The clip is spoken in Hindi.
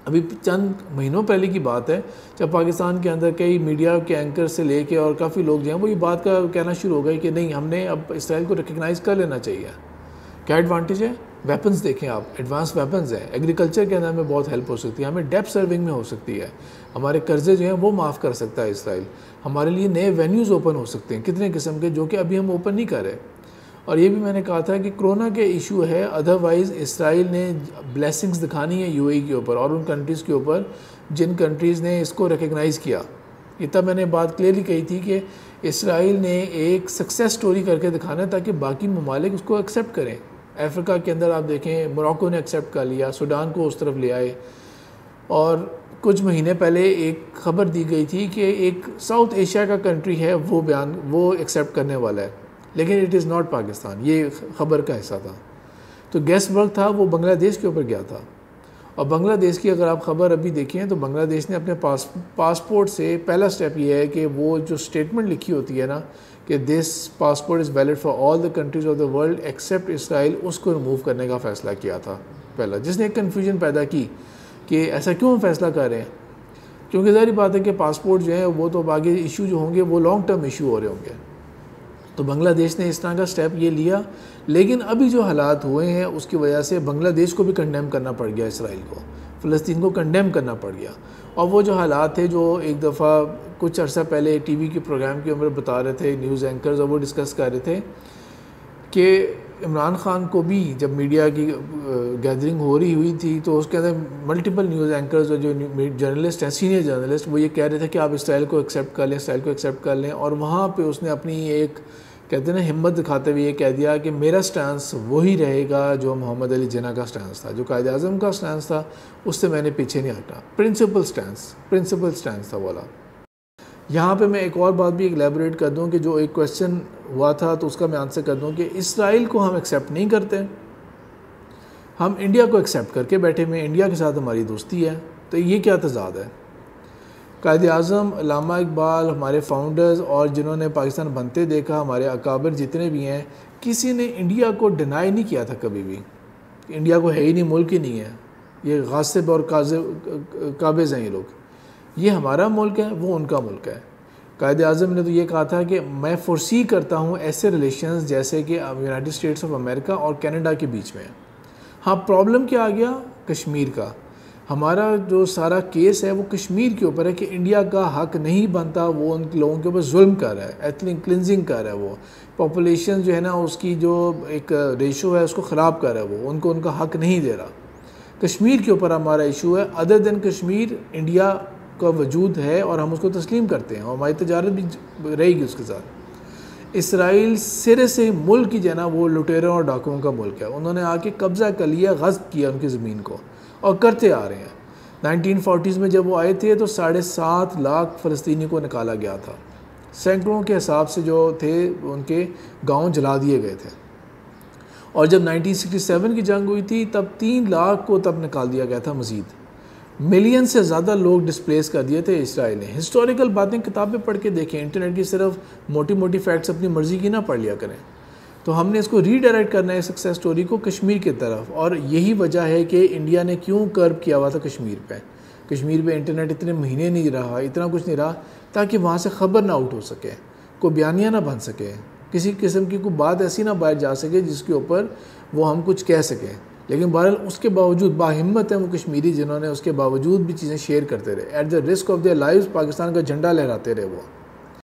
अभी चंद महीनों पहले की बात है जब पाकिस्तान के अंदर कई मीडिया के एंकर से लेके और काफ़ी लोग जो हैं वो ये बात का कहना शुरू हो गए कि नहीं, हमने अब इसराइल को रिकग्नाइज़ कर लेना चाहिए। क्या एडवांटेज है? वेपन्स देखें आप, एडवांस वेपन्स हैं, एग्रीकल्चर के अंदर हमें बहुत हेल्प हो सकती है, हमें डेप्थ सर्विंग में हो सकती है, हमारे कर्जे जो हैं वो माफ़ कर सकता है इसराइल, हमारे लिए नए वेन्यूज़ ओपन हो सकते हैं कितने किस्म के, जो कि अभी हम ओपन नहीं कर रहे। और ये भी मैंने कहा था कि कोरोना के इशू है, अदरवाइज़ इसराइल ने ब्लेसिंग्स दिखानी है यूएई के ऊपर और उन कंट्रीज़ के ऊपर जिन कंट्रीज़ ने इसको रिकग्नाइज़ किया। ये तब मैंने बात क्लियरली कही थी कि इसराइल ने एक सक्सेस स्टोरी करके दिखाना है ताकि बाकी ममालिक उसको एक्सेप्ट करें। अफ्रीका के अंदर आप देखें, मोरक्को ने एक्सेप्ट कर लिया, सूडान को उस तरफ ले आए। और कुछ महीने पहले एक खबर दी गई थी कि एक साउथ एशिया का कंट्री है वो एक्सेप्ट करने वाला है, लेकिन इट इज़ नॉट पाकिस्तान, ये खबर का हिस्सा था। तो गेस्ट वर्क था वो बांग्लादेश के ऊपर गया था। और बांग्लादेश की अगर आप ख़बर अभी देखें तो बांग्लादेश ने अपने पासपोर्ट से पहला स्टेप ये है कि वो जो स्टेटमेंट लिखी होती है ना कि this passport is valid for all the countries of the world accept Israel, उसको रिमूव करने का फ़ैसला किया था पहला, जिसने एक कन्फ्यूजन पैदा की कि ऐसा क्यों हम फैसला कर रहे हैं। क्योंकि ज़ाहिर बात है कि पासपोर्ट जो है वो तो आगे इशू जो होंगे वो लॉन्ग टर्म इशू हो रहे होंगे। तो बांग्लादेश ने इस तरह का स्टेप ये लिया, लेकिन अभी जो हालात हुए हैं उसकी वजह से बांग्लादेश को भी कंडेम करना पड़ गया, इसराइल को, फ़लस्तीन को कंडेम करना पड़ गया। और वो जो हालात थे जो एक दफ़ा कुछ अर्सा पहले टीवी के प्रोग्राम के ऊपर बता रहे थे न्यूज़ एंकर्स, और वो डिस्कस कर रहे थे कि इमरान ख़ान को भी जब मीडिया की गैदरिंग हो रही हुई थी तो उसके अंदर मल्टीपल न्यूज़ एंकर्स और जो जर्नलिस्ट हैं, सीनियर जर्नलिस्ट, वो ये कह रहे थे कि आप इसराइल को एक्सेप्ट कर लें, इसराइल को एक्सेप्ट कर लें। और वहाँ पे उसने अपनी एक कहते हैं ना हिम्मत दिखाते हुए ये कह दिया कि मेरा स्टैंस वही रहेगा जो मोहम्मद अली जिन्ना का स्टैंस था, जो कायद आज़म का स्टैंस था, उससे मैंने पीछे नहीं हटा। प्रिंसिपल स्टैंस था वाला। यहाँ पे मैं एक और बात भी एलेबोरेट कर दूँ कि जो एक क्वेश्चन हुआ था तो उसका मैं आंसर कर दूँ कि इसराइल को हम एक्सेप्ट नहीं करते, हम इंडिया को एक्सेप्ट करके बैठे में, इंडिया के साथ हमारी दोस्ती है। तो ये क्या तज़ाद है? कायद आज़म, अल्लामा इकबाल, हमारे फाउंडर्स और जिन्होंने पाकिस्तान बनते देखा, हमारे अकाबिर जितने भी हैं, किसी ने इंडिया को डिनाई नहीं किया था कभी भी। इंडिया को है ही नहीं, मुल्क ही नहीं है, ये गासिब और काबिज़ हैं ये लोग। ये हमारा मुल्क है, वो उनका मुल्क है। कायद आज़म ने तो ये कहा था कि मैं फोर्सी करता हूँ ऐसे रिलेशंस जैसे कि यूनाइटेड स्टेट्स ऑफ अमेरिका और कनाडा के बीच में। हाँ, प्रॉब्लम क्या आ गया? कश्मीर का। हमारा जो सारा केस है वो कश्मीर के ऊपर है कि इंडिया का हक नहीं बनता, वो उन लोगों के ऊपर जुल्म कर रहा है, एथनिक क्लिनजिंग कर रहा है, वो पॉपुलेशन जो है ना उसकी जो एक रेशो है उसको ख़राब कर रहा है, वो उनको उनका हक नहीं दे रहा। कश्मीर के ऊपर हमारा इशू है। अदर देन कश्मीर इंडिया का वजूद है और हम उसको तस्लीम करते हैं और हमारी तजारत भी रहेगी उसके साथ। इसराइल सिरे से मुल्क की जो है ना वो लुटेरों और डाकुओं का मुल्क है। उन्होंने आके कब्ज़ा कर लिया, गस्ब किया उनकी ज़मीन को और करते आ रहे हैं। 1940s में जब वो आए थे तो 7.5 लाख फ़लस्तीनी को निकाला गया था। सैकड़ों के हिसाब से जो थे उनके गांव जला दिए गए थे। और जब 1967 की जंग हुई थी तब 3 लाख को तब निकाल दिया गया था मज़ीद। मिलियन से ज़्यादा लोग डिस्प्लेस कर दिए थे इसराइल ने। हिस्टोरिकल बातें किताबें पढ़ के देखें, इंटरनेट की सिर्फ मोटी मोटी फैक्ट्स अपनी मर्ज़ी की ना पढ़ लिया करें। तो हमने इसको रीडायरेक्ट करना है सक्सेस स्टोरी को कश्मीर की तरफ। और यही वजह है कि इंडिया ने क्यों कर्व किया हुआ था कश्मीर पे। कश्मीर पे इंटरनेट इतने महीने नहीं रहा, इतना कुछ नहीं रहा, ताकि वहाँ से ख़बर ना आउट हो सके, कोई बयानिया ना बन सके, किसी किस्म की कोई बात ऐसी ना बाहर जा सके जिसके ऊपर वो हम कुछ कह सकें। लेकिन बहरहाल उसके बावजूद बाहिम्मत है वो कश्मीरी, जिन्होंने उसके बावजूद भी चीज़ें शेयर करते रहे, at the risk of their lives Pakistan का झंडा लहराते रहे वो।